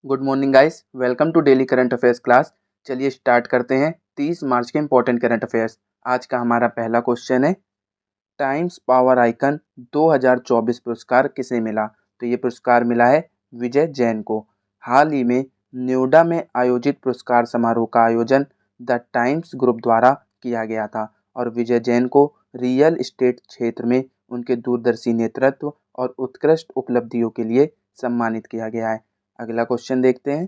Good morning guys, welcome to daily current affairs class. चलिए start करते हैं 30 मार्च के इंपॉर्टेंट करंट अफेयर्स। आज का हमारा पहला क्वेश्चन है, टाइम्स पावर आइकन 2024 पुरस्कार किसे मिला? तो ये पुरस्कार मिला है विजय जैन को। हाल ही में नोएडा में आयोजित पुरस्कार समारोह का आयोजन द टाइम्स ग्रुप द्वारा किया गया था और विजय जैन को रियल एस्टेट क्षेत्र में उनके दूरदर्शी नेतृत्व और उत्कृष्ट उपलब्धियों के लिए सम्मानित किया गया है। अगला क्वेश्चन देखते हैं।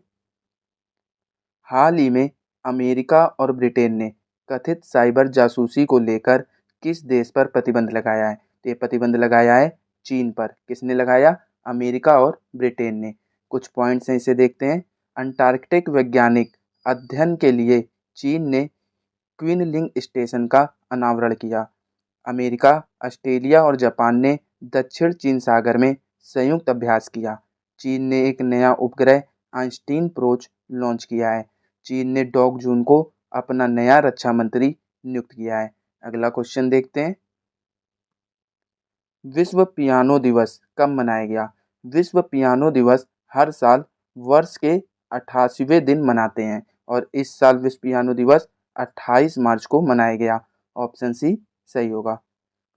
हाल ही में अमेरिका और ब्रिटेन ने कथित साइबर जासूसी को लेकर किस देश पर प्रतिबंध लगाया है? तो ये प्रतिबंध लगाया है चीन पर। किसने लगाया? अमेरिका और ब्रिटेन ने। कुछ पॉइंट्स हैं, इसे देखते हैं। अंटार्कटिक वैज्ञानिक अध्ययन के लिए चीन ने क्विनलिंग स्टेशन का अनावरण किया। अमेरिका, ऑस्ट्रेलिया और जापान ने दक्षिण चीन सागर में संयुक्त अभ्यास किया। चीन ने एक नया उपग्रह आइंस्टीन प्रोच लॉन्च किया है। चीन ने डॉग जून को अपना नया रक्षा मंत्री नियुक्त किया है। अगला क्वेश्चन देखते हैं। विश्व पियानो दिवस कब मनाया गया? विश्व पियानो दिवस हर साल वर्ष के 88वें दिन मनाते हैं और इस साल विश्व पियानो दिवस 28 मार्च को मनाया गया। ऑप्शन सी सही होगा।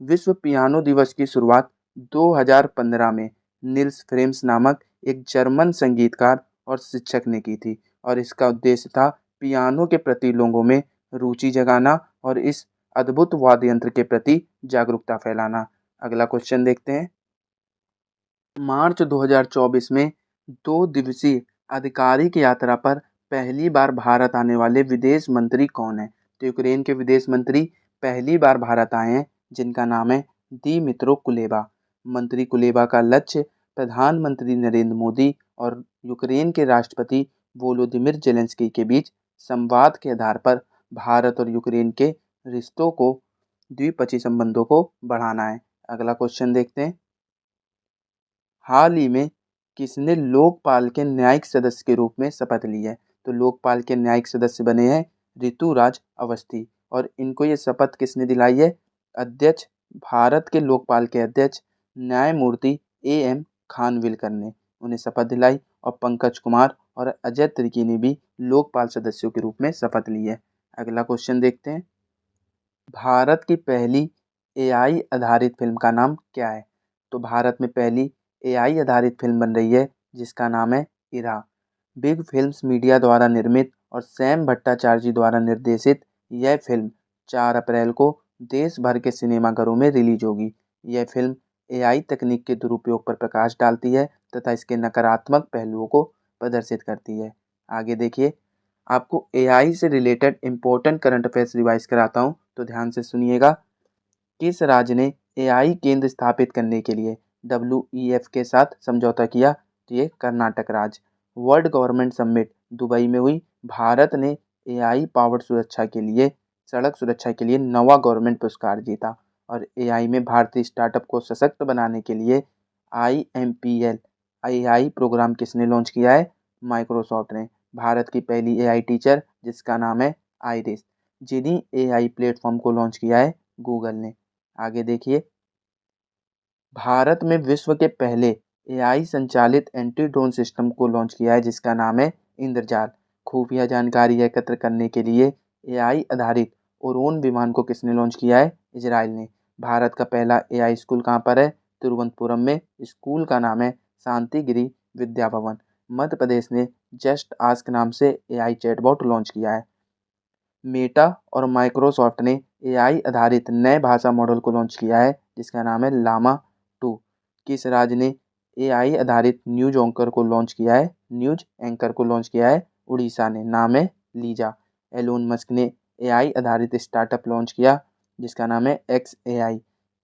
विश्व पियानो दिवस की शुरुआत 2015 में निल्स फ्रेम्स नामक एक जर्मन संगीतकार और शिक्षक ने की थी और इसका उद्देश्य था पियानो के प्रति लोगों में रुचि जगाना और इस अद्भुत वाद्य यंत्र के प्रति जागरूकता फैलाना। अगला क्वेश्चन देखते हैं। मार्च 2024 में 2 दिवसीय आधिकारिक यात्रा पर पहली बार भारत आने वाले विदेश मंत्री कौन है? तो यूक्रेन के विदेश मंत्री पहली बार भारत आए हैं, जिनका नाम है दिमित्रो कुलेबा। मंत्री कुलेबा का लक्ष्य प्रधानमंत्री नरेंद्र मोदी और यूक्रेन के राष्ट्रपति वोलोदिमिर जेलेंस्की के बीच संवाद के आधार पर भारत और यूक्रेन के रिश्तों को द्विपक्षीय संबंधों को बढ़ाना है। अगला क्वेश्चन देखते हैं। हाल ही में किसने लोकपाल के न्यायिक सदस्य के रूप में शपथ ली है? तो लोकपाल के न्यायिक सदस्य बने हैं ऋतुराज अवस्थी और इनको ये शपथ किसने दिलाई है? अध्यक्ष, भारत के लोकपाल के अध्यक्ष न्यायमूर्ति एएम खानविलकर ने उन्हें शपथ दिलाई और पंकज कुमार और अजय तिर्की ने भी लोकपाल सदस्यों के रूप में शपथ ली है। अगला क्वेश्चन देखते हैं। भारत की पहली एआई आधारित फिल्म का नाम क्या है? तो भारत में पहली एआई आधारित फिल्म बन रही है जिसका नाम है इरा। बिग फिल्म्स मीडिया द्वारा निर्मित और सैम भट्टाचार्य द्वारा निर्देशित यह फिल्म 4 अप्रैल को देश भर के सिनेमाघरों में रिलीज होगी। यह फिल्म एआई तकनीक के दुरुपयोग पर प्रकाश डालती है तथा इसके नकारात्मक पहलुओं को प्रदर्शित करती है। आगे देखिए, आपको एआई से related important current affairs revise कराता हूँ, तो ध्यान से सुनिएगा। किस राज्य ने एआई केंद्र स्थापित करने के लिए डब्ल्यूईएफ के साथ समझौता किया? तो ये कर्नाटक राज्य। वर्ल्ड गवर्नमेंट समिट दुबई में हुई। भारत ने एआई पावर्ड सुरक्षा के लिए सड़क सुरक्षा के लिए नवा गवर्नमेंट पुरस्कार जीता और एआई में भारतीय स्टार्टअप को सशक्त बनाने के लिए आईएमपीएल एआई प्रोग्राम किसने लॉन्च किया है? माइक्रोसॉफ्ट ने। भारत की पहली एआई टीचर जिसका नाम है आइरिस। जिन्हीं एआई प्लेटफॉर्म को लॉन्च किया है गूगल ने। आगे देखिए, भारत में विश्व के पहले एआई संचालित एंटी ड्रोन सिस्टम को लॉन्च किया है जिसका नाम है इंद्रजाल। खुफिया जानकारी एकत्र करने के लिए एआई आधारित ओरोन विमान को किसने लॉन्च किया है? इजराइल ने। भारत का पहला एआई स्कूल कहाँ पर है? तिरुवनंतपुरम में। स्कूल का नाम है शांतिगिरी विद्या भवन। मध्य प्रदेश ने जस्ट आस्क नाम से एआई चैटबॉट लॉन्च किया है। मेटा और माइक्रोसॉफ्ट ने एआई आधारित नए भाषा मॉडल को लॉन्च किया है जिसका नाम है लामा 2। किस राज्य ने एआई आधारित न्यूज एंकर को लॉन्च किया है? उड़ीसा ने। नाम है लीजा। एलोन मस्क ने एआई आधारित स्टार्टअप लॉन्च किया जिसका नाम है एक्स एआई।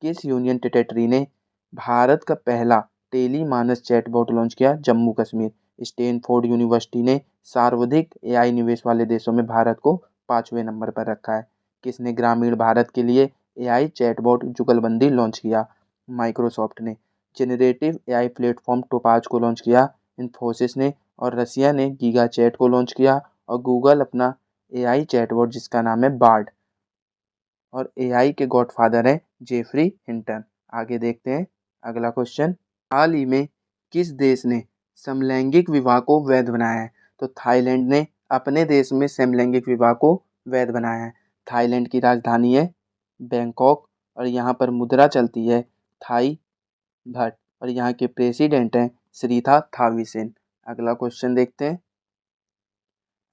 किस यूनियन टेरिटरी ने भारत का पहला टेली मानस चैटबॉट लॉन्च किया? जम्मू कश्मीर। स्टैनफोर्ड यूनिवर्सिटी ने सर्वाधिक एआई निवेश वाले देशों में भारत को 5वें नंबर पर रखा है। किसने ग्रामीण भारत के लिए एआई चैटबॉट जुगलबंदी लॉन्च किया? माइक्रोसॉफ्ट ने। जेनरेटिव एआई प्लेटफॉर्म टोपाज को लॉन्च किया इन्फोसिस ने और रसिया ने गीगा चैट को लॉन्च किया और गूगल अपना एआई चैटबॉट जिसका नाम है बार्ड। और एआई के गॉडफादर हैं जेफरी हिंटन। आगे देखते हैं अगला क्वेश्चन। हाल ही में किस देश ने समलैंगिक विवाह को वैध बनाया है? तो थाईलैंड ने अपने देश में समलैंगिक विवाह को वैध बनाया है। थाईलैंड की राजधानी है बैंकॉक और यहाँ पर मुद्रा चलती है थाई भट और यहाँ के प्रेसिडेंट हैं श्रीथा थाविसेन। अगला क्वेश्चन देखते हैं।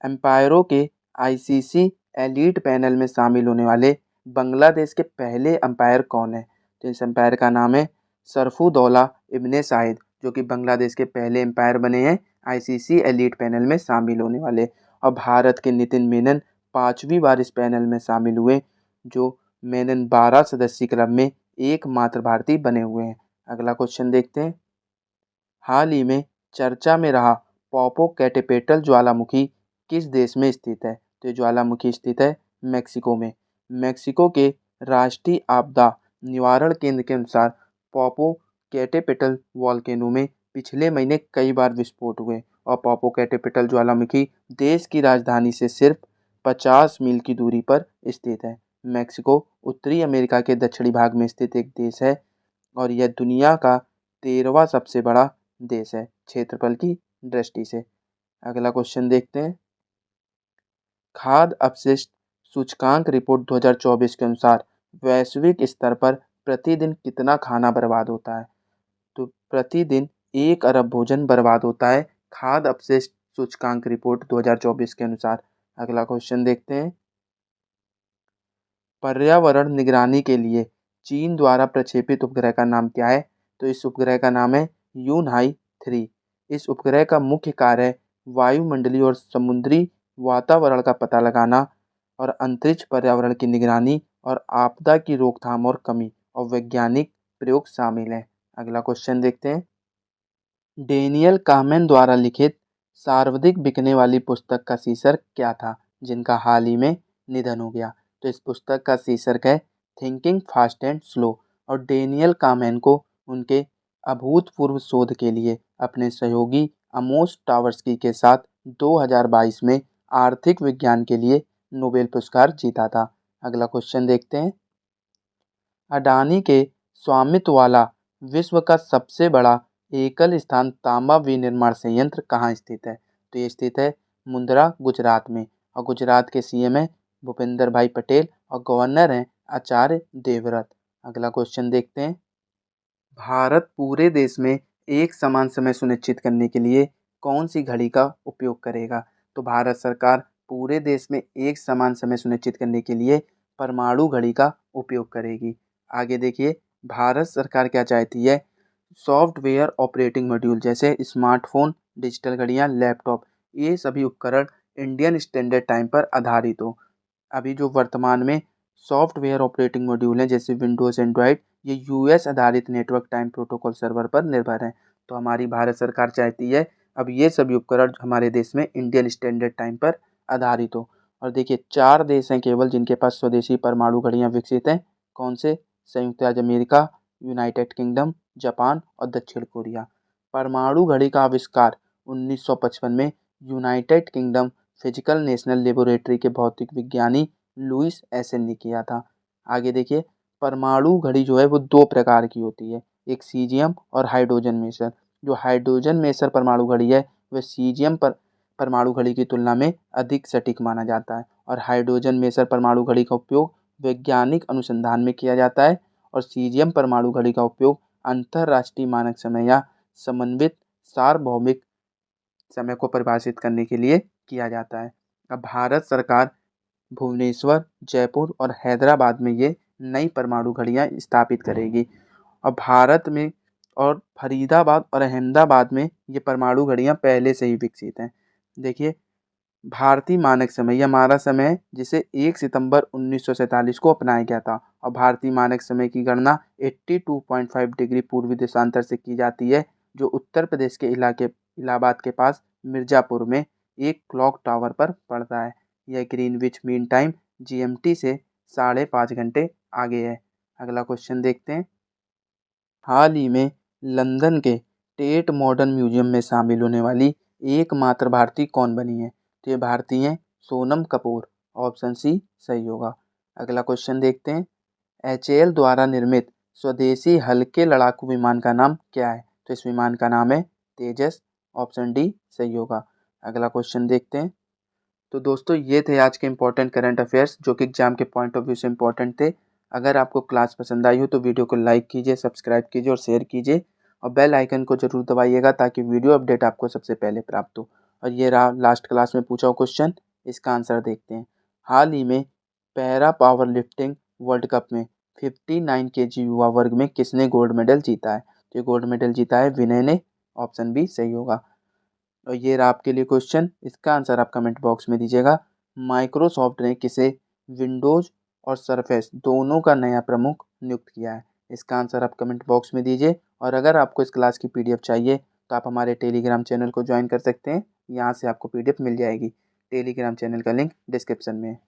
एम्पायरों के आईसीसी एलीट पैनल में शामिल होने वाले बांग्लादेश के पहले अंपायर कौन है? तो इस अंपायर का नाम है सरफुदौला इब्ने शाहिद, जो कि बांग्लादेश के पहले अंपायर बने हैं आईसीसी एलीट पैनल में शामिल होने वाले। और भारत के नितिन मेनन 5वीं बार इस पैनल में शामिल हुए, जो मेनन 12 सदस्यीय क्लब में एकमात्र भारतीय बने हुए हैं। अगला क्वेश्चन देखते हैं। हाल ही में चर्चा में रहा पॉपोकेटेपेटल ज्वालामुखी किस देश में स्थित है? तो ये ज्वालामुखी स्थित है मेक्सिको में। मेक्सिको के राष्ट्रीय आपदा निवारण केंद्र के अनुसार पॉपोकेटेपेटल वॉल्केनो में पिछले महीने कई बार विस्फोट हुए और पॉपोकेटेपेटल ज्वालामुखी देश की राजधानी से सिर्फ 50 मील की दूरी पर स्थित है। मेक्सिको उत्तरी अमेरिका के दक्षिणी भाग में स्थित एक देश है और यह दुनिया का 13वां सबसे बड़ा देश है क्षेत्रफल की दृष्टि से। अगला क्वेश्चन देखते हैं। खाद्य अपशिष्ट सूचकांक रिपोर्ट 2024 के अनुसार वैश्विक स्तर पर प्रतिदिन कितना खाना बर्बाद होता है? तो प्रतिदिन 1 अरब भोजन बर्बाद होता है खाद्य अपशिष्ट सूचकांक रिपोर्ट 2024 के अनुसार। अगला क्वेश्चन देखते हैं। पर्यावरण निगरानी के लिए चीन द्वारा प्रक्षेपित उपग्रह का नाम क्या है? तो इस उपग्रह का नाम है यूनहाई 3। इस उपग्रह का मुख्य कार्य वायुमंडलीय और समुद्री वातावरण का पता लगाना और अंतरिक्ष पर्यावरण की निगरानी और आपदा की रोकथाम और कमी और वैज्ञानिक प्रयोग शामिल है। अगला क्वेश्चन देखते हैं। डेनियल काहमैन द्वारा लिखित सर्वाधिक बिकने वाली पुस्तक का शीर्षक क्या था, जिनका हाल ही में निधन हो गया? तो इस पुस्तक का शीर्षक है थिंकिंग फास्ट एंड स्लो और डेनियल काहमैन को उनके अभूतपूर्व शोध के लिए अपने सहयोगी अमोस टावर्स्की के साथ 2022 में आर्थिक विज्ञान के लिए नोबेल पुरस्कार जीता था। अगला क्वेश्चन देखते हैं। अडानी के स्वामित्व वाला विश्व का सबसे बड़ा एकल स्थान तांबा विनिर्माण संयंत्र कहाँ स्थित है? तो ये स्थित है मुंद्रा गुजरात में और गुजरात के सीएम हैं भूपेंद्र भाई पटेल और गवर्नर हैं आचार्य देवव्रत। अगला क्वेश्चन देखते हैं। भारत पूरे देश में एक समान समय सुनिश्चित करने के लिए कौन सी घड़ी का उपयोग करेगा? तो भारत सरकार पूरे देश में एक समान समय सुनिश्चित करने के लिए परमाणु घड़ी का उपयोग करेगी। आगे देखिए, भारत सरकार क्या चाहती है? सॉफ्टवेयर ऑपरेटिंग मॉड्यूल जैसे स्मार्टफोन, डिजिटल घड़ियाँ, लैपटॉप, ये सभी उपकरण इंडियन स्टैंडर्ड टाइम पर आधारित हो। अभी जो वर्तमान में सॉफ्टवेयर ऑपरेटिंग मॉड्यूल हैं जैसे विंडोज़, एंड्रॉयड, ये यूएस आधारित नेटवर्क टाइम प्रोटोकॉल सर्वर पर निर्भर हैं। तो हमारी भारत सरकार चाहती है अब ये सभी उपकरण हमारे देश में इंडियन स्टैंडर्ड टाइम पर आधारित हो। और देखिए, 4 देश हैं केवल जिनके पास स्वदेशी परमाणु घड़ियाँ विकसित हैं। कौन से? संयुक्त राज्य अमेरिका, यूनाइटेड किंगडम, जापान और दक्षिण कोरिया। परमाणु घड़ी का आविष्कार 1955 में United kingdom physical national laboratory के भौतिक विज्ञानी लुइस एसन ने किया था। आगे देखिए, परमाणु घड़ी जो है वो 2 प्रकार की होती है, एक सीजियम और हाइड्रोजन मेसर। जो हाइड्रोजन मेसर परमाणु घड़ी है वह सीजियम पर परमाणु घड़ी की तुलना में अधिक सटीक माना जाता है और हाइड्रोजन मेसर परमाणु घड़ी का उपयोग वैज्ञानिक अनुसंधान में किया जाता है और सीजियम परमाणु घड़ी का उपयोग अंतरराष्ट्रीय मानक समय या समन्वित सार्वभौमिक समय को परिभाषित करने के लिए किया जाता है। अब भारत सरकार भुवनेश्वर, जयपुर और हैदराबाद में ये नई परमाणु घड़ियाँ स्थापित करेगी और भारत में और फरीदाबाद और अहमदाबाद में ये परमाणु घड़ियाँ पहले से ही विकसित हैं। देखिए, भारतीय मानक समय ये हमारा समय है जिसे 1 सितंबर 1947 को अपनाया गया था और भारतीय मानक समय की गणना 82.5 डिग्री पूर्वी देशांतर से की जाती है, जो उत्तर प्रदेश के इलाके इलाहाबाद के पास मिर्ज़ापुर में एक क्लॉक टावर पर पड़ता है। यह ग्रीनविच मीन टाइम जीएमटी से 5.5 घंटे आगे है। अगला क्वेश्चन देखते हैं। हाल ही में लंदन के टेट मॉडर्न म्यूजियम में शामिल होने वाली एकमात्र भारतीय कौन बनी है? तो ये भारतीय हैं सोनम कपूर। ऑप्शन सी सही होगा। अगला क्वेश्चन देखते हैं। एचएएल द्वारा निर्मित स्वदेशी हल्के लड़ाकू विमान का नाम क्या है? तो इस विमान का नाम है तेजस ऑप्शन डी सही होगा। अगला क्वेश्चन देखते हैं। तो दोस्तों ये थे आज के इम्पोर्टेंट करंट अफेयर्स जो कि एग्जाम के पॉइंट ऑफ व्यू से इम्पोर्टेंट थे। अगर आपको क्लास पसंद आई हो तो वीडियो को लाइक कीजिए, सब्सक्राइब कीजिए और शेयर कीजिए और बेल आइकन को जरूर दबाइएगा ताकि वीडियो अपडेट आपको सबसे पहले प्राप्त हो। और ये रहा लास्ट क्लास में पूछा हुआ क्वेश्चन, इसका आंसर देखते हैं। हाल ही में para power lifting world cup में 59 केजी युवा वर्ग में किसने गोल्ड मेडल जीता है? तो ये गोल्ड मेडल जीता है विनय ने। ऑप्शन बी सही होगा। और ये रहा आपके लिए क्वेश्चन, इसका आंसर आप कमेंट बॉक्स में दीजिएगा। माइक्रोसॉफ्ट ने किसे विंडोज और सरफेस दोनों का नया प्रमुख नियुक्त किया है? इसका आंसर आप कमेंट बॉक्स में दीजिए। और अगर आपको इस क्लास की पीडीएफ चाहिए तो आप हमारे टेलीग्राम चैनल को ज्वाइन कर सकते हैं, यहाँ से आपको पीडीएफ मिल जाएगी। टेलीग्राम चैनल का लिंक डिस्क्रिप्शन में है।